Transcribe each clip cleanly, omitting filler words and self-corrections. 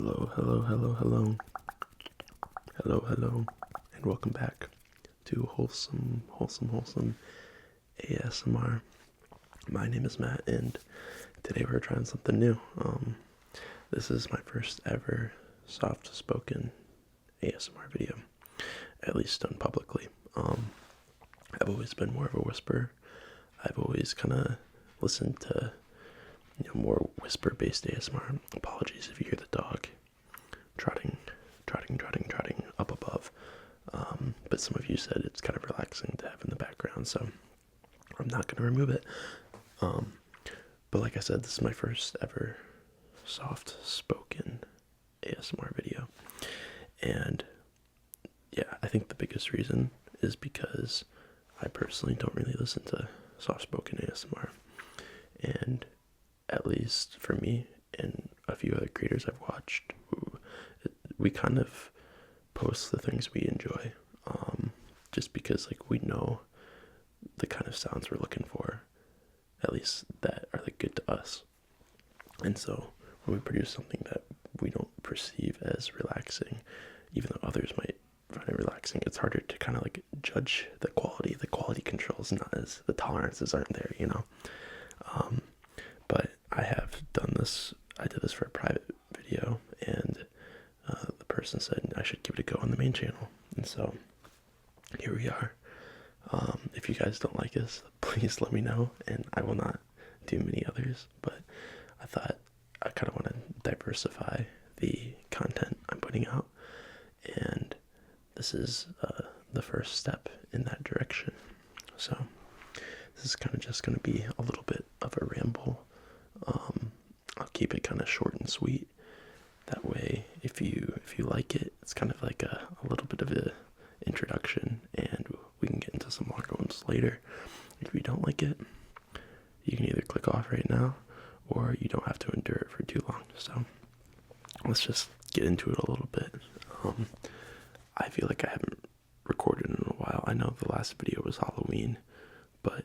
Hello, and welcome back to wholesome ASMR. My name is Matt, and today we're trying something new. This is my first ever soft-spoken ASMR video, at least done publicly. I've always been more of a whisperer. I've always kind of listened to more whisper-based ASMR. Apologies if you hear the dog trotting up above. But some of you said it's kind of relaxing to have in the background, so I'm not going to remove it. But like I said, this is my first ever soft-spoken ASMR video. And yeah, I think the biggest reason is because I personally don't really listen to soft-spoken ASMR. And at least for me and a few other creators I've watched, we kind of post the things we enjoy, just because we know the kind of sounds we're looking for, at least that are good to us. And so when we produce something that we don't perceive as relaxing, even though others might find it relaxing, it's harder to kind of judge the quality. The quality controls, not as the tolerances aren't there, but I have done this. I did this for a private video, and the person said I should give it a go on the main channel, and so here we are. If you guys don't like this, please let me know, and I will not do many others, but I thought I kind of want to diversify the content I'm putting out, and this is the first step in that direction. So this is kind of just going to be a little bit of a ramble. I'll keep it kind of short and sweet. That way, if you like it, it's kind of like a little bit of a introduction, and we can get into some longer ones later. If you don't like it, you can either click off right now, or you don't have to endure it for too long. So let's just get into it a little bit. I feel like I haven't recorded in a while. I know the last video was Halloween, but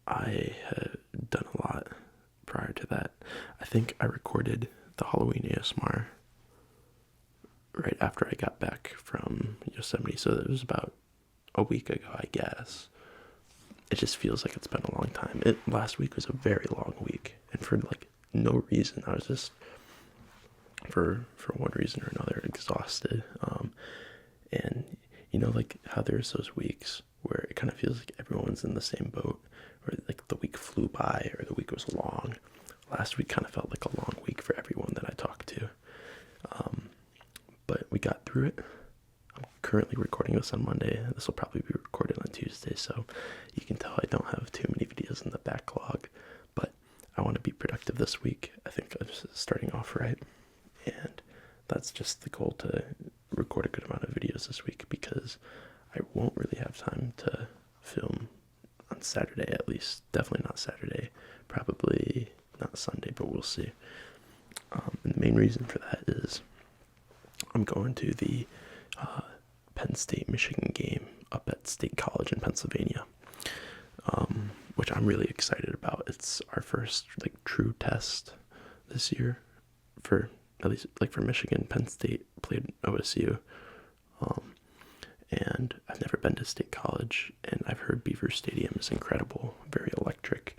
I had done a lot prior to that. I think I recorded the Halloween ASMR right after I got back from Yosemite, so it was about a week ago, I guess. It just feels like it's been a long time. Last week was a very long week, and for no reason. I was just for one reason or another exhausted. And how there's those weeks where it kind of feels like everyone's in the same boat, or the week flew by, or the week was long. Last week kind of felt like a long week for everyone that I talked to. But we got through it. I'm currently recording this on Monday. This will probably be recorded on Tuesday, so you can tell I don't have too many videos in the backlog, but I want to be productive this week. I think I'm just starting off right, and that's just the goal, to record a good amount of videos this week, because I won't really have time to film on Saturday, at least. Definitely not Saturday, probably not Sunday, but we'll see. And the main reason for that is I'm going to the Penn State-Michigan game up at State College in Pennsylvania, which I'm really excited about. It's our first true test this year, for at least for Michigan. Penn State played OSU, and I've never been to State College, and I've heard Beaver Stadium is incredible, very electric,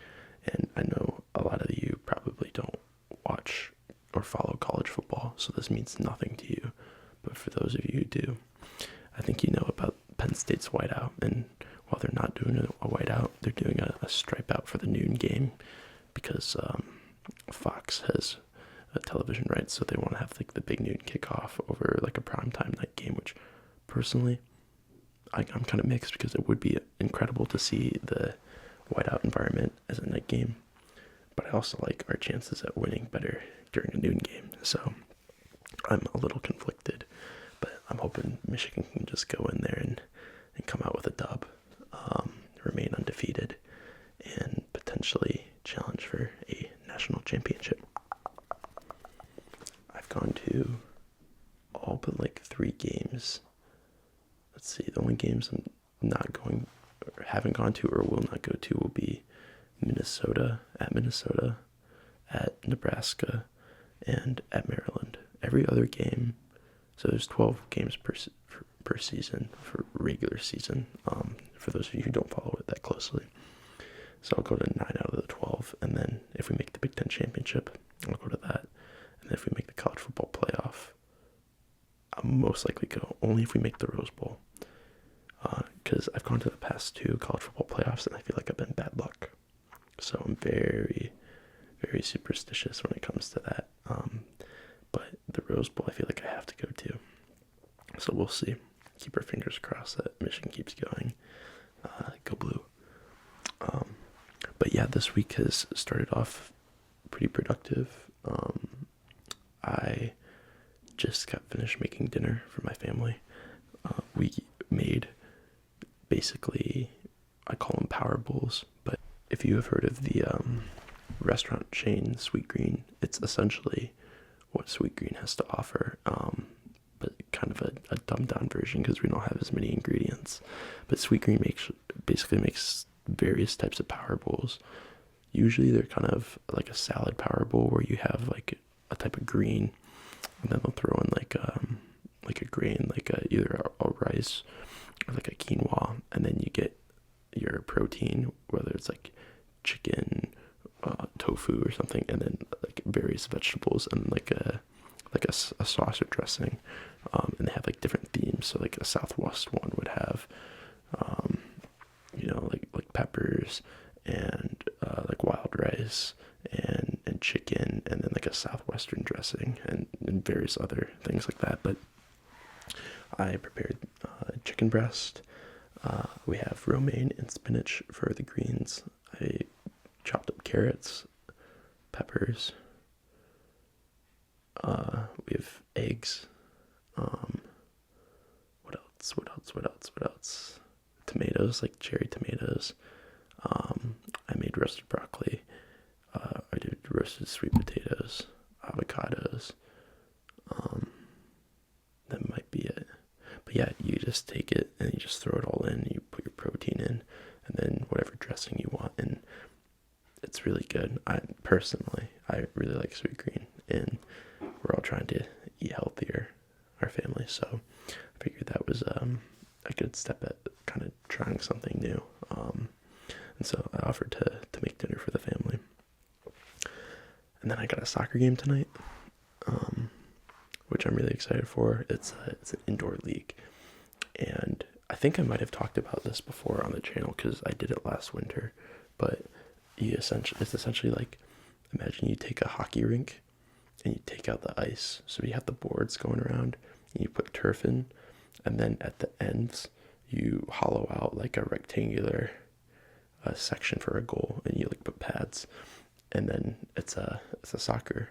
and I know a lot of you probably don't watch or follow college football, so this means nothing to you. But for those of you who do, I think you know about Penn State's whiteout, and while they're not doing a whiteout, they're doing a stripe out for the noon game, because Fox has television rights, so they want to have the big noon kickoff over a primetime night game, which personally I'm kind of mixed, because it would be incredible to see the whiteout environment as a night game, but I also like our chances at winning better during a noon game. So I'm a little conflicted, but I'm hoping Michigan can just go in there and come out with a dub, remain undefeated, and potentially challenge for a national championship. I've gone to all but 3 games. Let's see, the only games I'm not going, or haven't gone to, or will not go to, will be Minnesota, at Nebraska, and at Maryland. every other game. So there's 12 games per season for regular season. For those of you who don't follow it that closely. So I'll go to 9 out of the 12, and then if we make the Big Ten championship, I'll go to that. And then if we make the college football playoff, I'll most likely go only if we make the Rose Bowl. Because I've gone to the past 2 college football playoffs, and I feel like I've been bad luck. So I'm very, very superstitious when it comes to that. But the Rose Bowl, I feel like I have to go to. So we'll see. Keep our fingers crossed that Michigan keeps going. Go blue. But yeah, this week has started off pretty productive. I just got finished making dinner for my family. We made basically, I call them power bowls, but if you have heard of the restaurant chain Sweet Green, it's essentially what Sweet Green has to offer, but kind of a dumbed down version because we don't have as many ingredients. But Sweet Green basically makes various types of power bowls. Usually they're kind of like a salad power bowl where you have like a type of green, and then they'll throw in like a grain, like either a rice or like a quinoa, and then you get your protein, whether it's like chicken, tofu or something, and then like various vegetables and like a sauce or dressing, and they have like different themes. So like a Southwest one would have like peppers and like wild rice and chicken, and then like a Southwestern dressing and various other things like that. But I prepared chicken breast. We have romaine and spinach for the greens. I chopped up carrots, peppers. We have eggs. What else? Tomatoes, like cherry tomatoes. I made roasted broccoli. I did roasted sweet potatoes, avocados. That might be it. But yeah, you just take it and you just throw it all in. You put your protein in, and then whatever dressing you want, and it's really good. I really like Sweet Green, and we're all trying to eat healthier, our family. So I figured that was a good step at kind of trying something new. And so I offered to make dinner for the family. And then I got a soccer game tonight, which I'm really excited for. It's an indoor league, and I think I might have talked about this before on the channel because I did it last winter. But it's essentially like, imagine you take a hockey rink and you take out the ice, so you have the boards going around, and you put turf in, and then at the ends you hollow out like a rectangular section for a goal, and you like put pads, and then it's a soccer.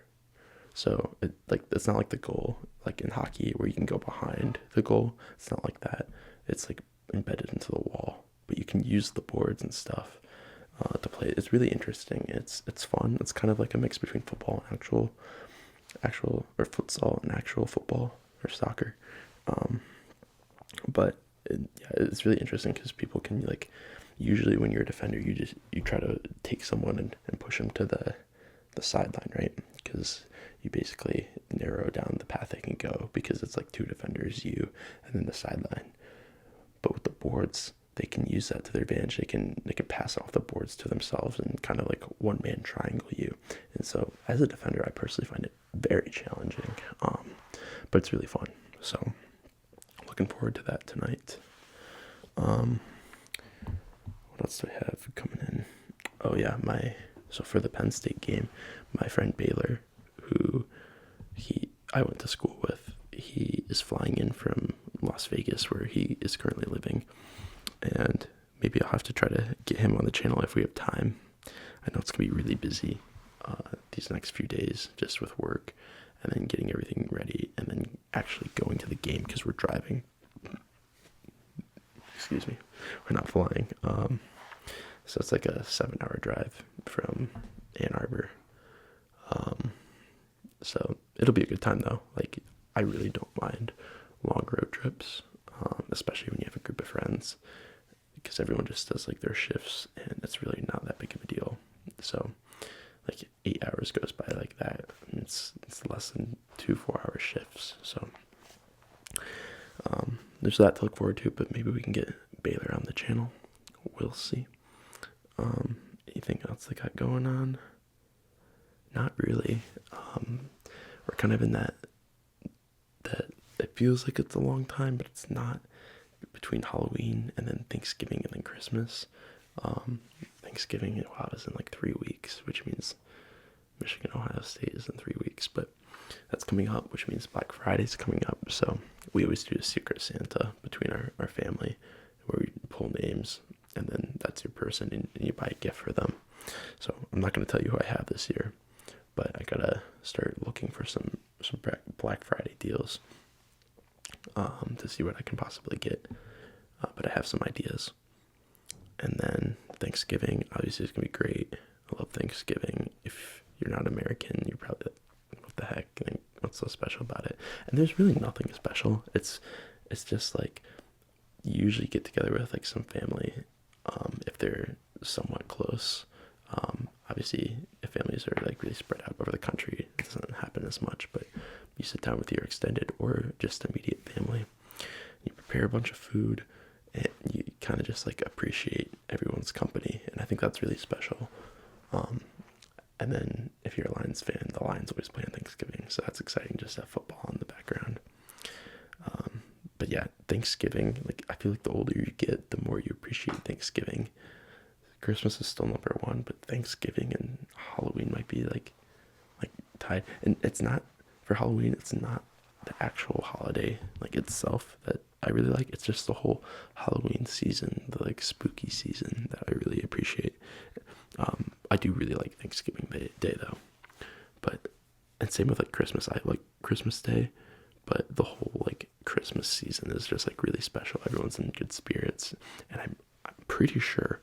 So it's not like the goal like in hockey where you can go behind the goal. It's not like that. It's like embedded into the wall, but you can use the boards and stuff to play. It's really interesting. It's fun. It's kind of like a mix between football and actual or futsal and actual football or soccer. But it's really interesting because people can like, usually when you're a defender, you try to take someone and push them to the sideline, right? Because you basically narrow down the path they can go, because it's like 2 defenders, you, and then the sideline. But with the boards, they can use that to their advantage. They can pass off the boards to themselves and kind of like one-man triangle you. And so as a defender, I personally find it very challenging, but it's really fun. So looking forward to that tonight. What else do I have coming in? Oh yeah, so for the Penn State game, my friend Baylor, who I went to school with, he is flying in from Las Vegas, where he is currently living, and maybe I'll have to try to get him on the channel if we have time. I know it's gonna be really busy these next few days, just with work, and then getting everything ready, and then actually going to the game, because we're driving. Excuse me, we're not flying. So it's like a 7-hour drive from Ann Arbor. So it'll be a good time though. Like, I really don't mind long road trips, especially when you have a group of friends, because everyone just does like their shifts, and it's really not that big of a deal. So like, 8 hours goes by like that. And it's less than 2 4-hour shifts. So there's that to look forward to, but maybe we can get Baylor on the channel. We'll see. Anything else I got going on? Not really. We're kind of in that it feels like it's a long time, but it's not, between Halloween and then Thanksgiving and then Christmas. Thanksgiving, wow, is in like 3 weeks, which means Michigan, Ohio State is in 3 weeks, but that's coming up, which means Black Friday's coming up. So we always do a Secret Santa between our family, where we pull names, and then that's your person, and you buy a gift for them. So I'm not going to tell you who I have this year, but I gotta start looking for some Black Friday deals to see what I can possibly get. But I have some ideas. And then Thanksgiving, obviously, is gonna be great. I love Thanksgiving. If you're not American, you're probably like, what the heck? Like, what's so special about it? And there's really nothing special. It's just like, you usually get together with like some family, if they're somewhat close. Obviously, if families are like really spread out over the country, it doesn't happen as much, but you sit down with your extended or just immediate family, you prepare a bunch of food, and you kind of just like appreciate everyone's company, and I think that's really special. And then if you're a Lions fan, the Lions always play on Thanksgiving, so that's exciting, just to have football in the background. But yeah, Thanksgiving, like, I feel like the older you get, the more you appreciate Thanksgiving. Christmas is still number one, but Thanksgiving and Halloween might be like tied. And it's not, for Halloween, it's not the actual holiday like itself that I really like. It's just the whole Halloween season, the like spooky season, that I really appreciate. I do really like Thanksgiving Day though, and same with like Christmas. I like Christmas Day, but the whole like Christmas season is just like really special. Everyone's in good spirits, and I'm pretty sure,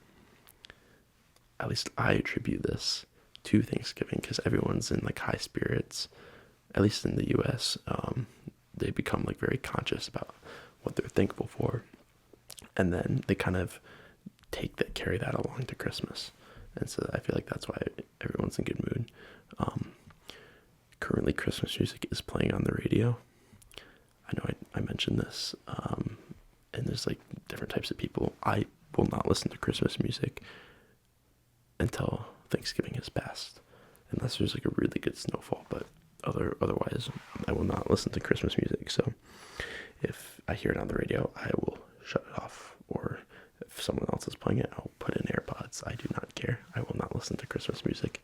at least I attribute this to Thanksgiving, because everyone's in like high spirits, at least in the US. They become like very conscious about what they're thankful for, and then they kind of carry that along to Christmas. And so I feel like that's why everyone's in good mood. Currently, Christmas music is playing on the radio. I know I mentioned this, and there's like different types of people. I will not listen to Christmas music until Thanksgiving has passed, unless there's like a really good snowfall, but otherwise I will not listen to Christmas music. So if I hear it on the radio, I will shut it off, or if someone else is playing it, I'll put in AirPods. I do not care. I will not listen to Christmas music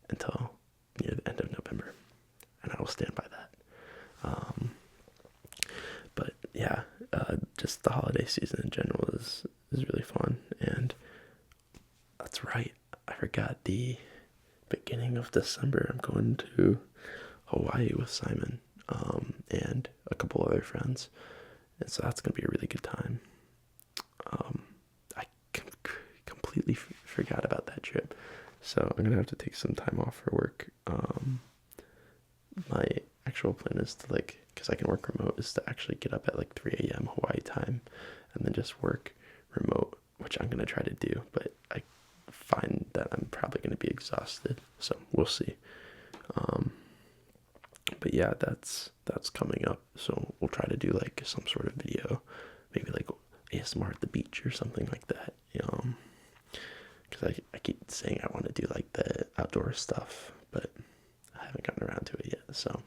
until near the end of November, and I will stand by that. But yeah, just the holiday season in general is really fun. And that's right, I forgot, the beginning of December I'm going to Hawaii with Simon, and a couple other friends, and so that's gonna be a really good time. I completely forgot about that trip, so I'm gonna have to take some time off for work. My actual plan is to, like, because I can work remote, is to actually get up at like 3 a.m. Hawaii time and then just work remote, which I'm gonna try to do, but I find that I'm probably gonna be exhausted, so we'll see. But yeah, that's coming up, so we'll try to do like some sort of video, maybe like ASMR at the beach or something like that, because I keep saying I want to do like the outdoor stuff, but I haven't gotten around to it yet. So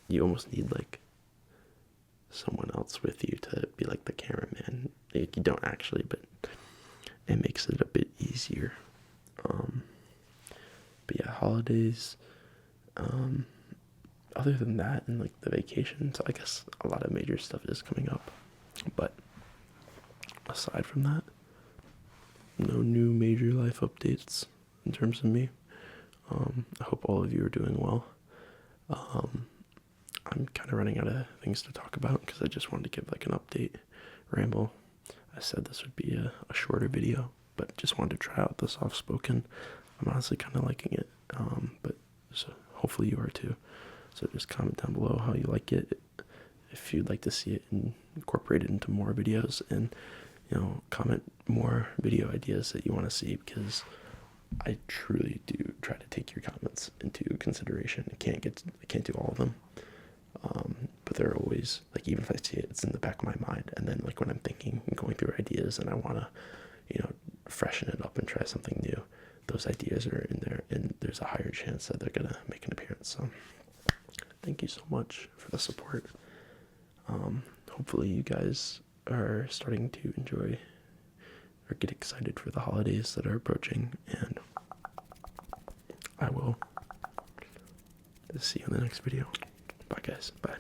you almost need like someone else with you to be like the cameraman. You don't actually, but it makes it a bit easier. But yeah, holidays, other than that, and like the vacation, so I guess a lot of major stuff is coming up, but aside from that, no new major life updates in terms of me. I hope all of you are doing well. I'm kind of running out of things to talk about, because I just wanted to give like an update ramble. I said this would be a shorter video, but just wanted to try out the soft spoken. I'm honestly kind of liking it, but so hopefully you are too. So just comment down below how you like it, if you'd like to see it incorporated into more videos, and comment more video ideas that you want to see, because I truly do try to take your comments into consideration. I can't do all of them. But they're always, like, even if I see it, it's in the back of my mind. And then, like, when I'm thinking and going through ideas and I want to, freshen it up and try something new, those ideas are in there, and there's a higher chance that they're going to make an appearance. So thank you so much for the support. Hopefully you guys are starting to enjoy or get excited for the holidays that are approaching, and I will see you in the next video. Bye guys. Bye.